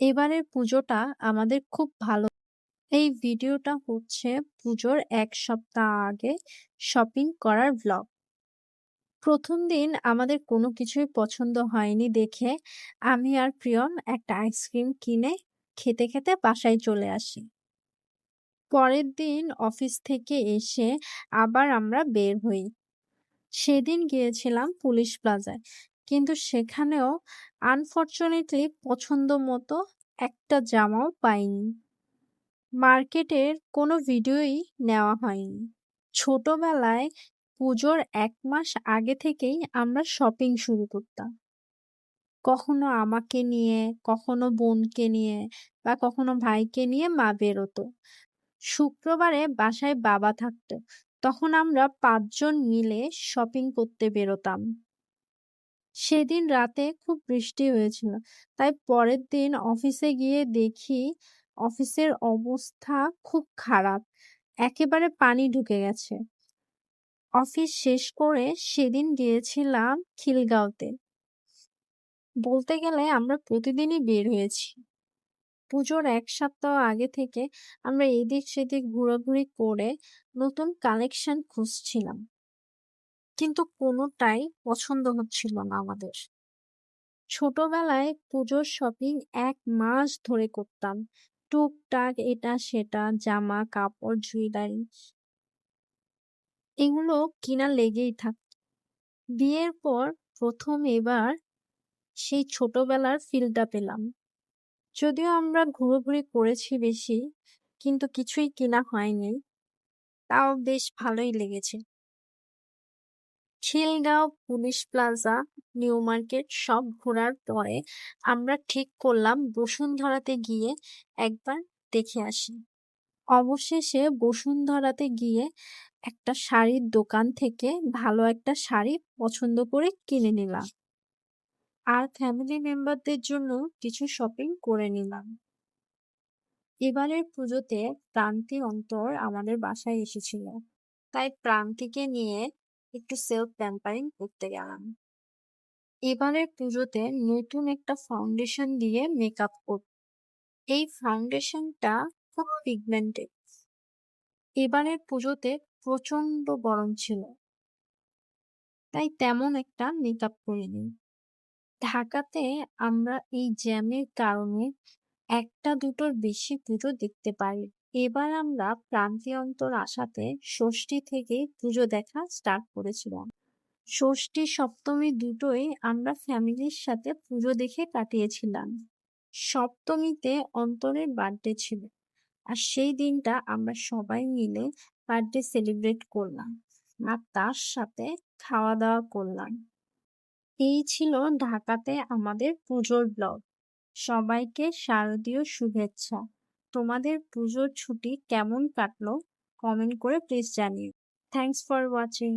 এবারের পুজোটা আমাদের খুব ভালো। এই ভিডিওটা হচ্ছে পুজোর ১ সপ্তাহ আগে শপিং করার ভ্লগ। ১ম দিন আমাদের কোনো কিছুই পছন্দ হয়নি দেখে আমি আর প্রিয়ম একটা আইসক্রিম কিনে খেতে বাসায় চলে আসি। পরের দিন অফিস থেকে এসে আবার আমরা বের হই। সেদিন গিয়েছিলাম পুলিশ প্লাজায়। কিন্তু সেখানেও আনফরচুনেটলি পছন্দ মতো একটা জামাও পাইনি। মার্কেটের কোনো ভিডিওই নেওয়া হয়নি। ছোটবেলায় পুজোর ১ মাস আগে থেকেই আমরা শপিং শুরু করতাম। কখনো আমাকে নিয়ে, কখনো বোনকে নিয়ে বা কখনো ভাইকে নিয়ে মা বেরোতো। শুক্রবারে বাসায় বাবা থাকতো। তখন আমরা ৫ জন মিলে শপিং করতে বেরোতাম। সেদিন রাতে খুব বৃষ্টি হয়েছিল। তাই পরের দিন অফিসে গিয়ে দেখি অফিসের অবস্থা খুব খারাপ। একেবারে পানি ঢুকে গেছে। অফিস শেষ করে সেদিন গিয়েছিলাম খিলগাঁওতে। বলতে গেলে আমরা প্রতিদিনই বের হয়েছি। পুজোর ১ সপ্তাহ আগে থেকে আমরা এদিক সেদিক ঘোরাঘুরি করে নতুন কালেকশন খুঁজছিলাম। কিন্তু কোনোটাই পছন্দ হচ্ছিল না আমাদের। ছোটবেলায় পুজোর শপিং ১ মাস ধরে করতাম। টুকটাক এটা সেটা জামা, কাপড়, জুয়েলারি এগুলো কিনা লেগেই থাকত। বিয়ের পর ১ম এবার সেই ছোটবেলার ফিলটা পেলাম। যদিও আমরা ঘোরাঘুরি করেছি বেশি, কিন্তু কিছুই কেনা হয়নি। তাও বেশ ভালোই লেগেছে। Khilgaon, police plaza, new market সব ঘোরার পরে আমরা ঠিক করলাম বসুন্ধরাতে গিয়ে একবার দেখে আসি। অবশেষে বসুন্ধরাতে গিয়ে একটা শাড়ির দোকান থেকে ভালো একটা শাড়ি পছন্দ করে কিনে নিলাম। আর ফ্যামিলি মেম্বারদের জন্য কিছু শপিং করে নিলাম। এবারের পুজোতে প্রান্তি অন্তর আমাদের বাসায় এসেছিল। তাই প্রান্তিকে নিয়ে একটু সেলফ প্যাম্পারিং করতে গেলাম। এবারের পুজোতে নতুন একটা ফাউন্ডেশন দিয়ে মেকআপ করব। এই ফাউন্ডেশনটা খুব পিগমেন্টেড। এবারের পুজোতে প্রচন্ড গরম ছিল, তাই তেমন একটা মেকআপ করিনি। ঢাকাতে আমরা এই জ্যামের কারণে একটা দুটোর বেশি পুজো দেখতে পারি। এবার আমরা প্রান্তি অন্তর আসাতে ষষ্ঠী থেকেই পুজো দেখা স্টার্ট করেছিলাম। ষষ্ঠী সপ্তমী দুটোই আমরা ফ্যামিলির সাথে পুজো দেখে কাটিয়েছিলাম। সপ্তমীতে অন্তরের বার্থডে ছিল, আর সেই দিনটা আমরা সবাই মিলে বার্থডে সেলিব্রেট করলাম আর তার সাথে খাওয়া দাওয়া করলাম। এই ছিল ঢাকাতে আমাদের পুজোর ব্লগ। সবাইকে শারদীয় শুভেচ্ছা। তোমাদের পুজোর ছুটি কেমন কাটলো কমেন্ট করে প্লিজ জানিও। Thanks for watching.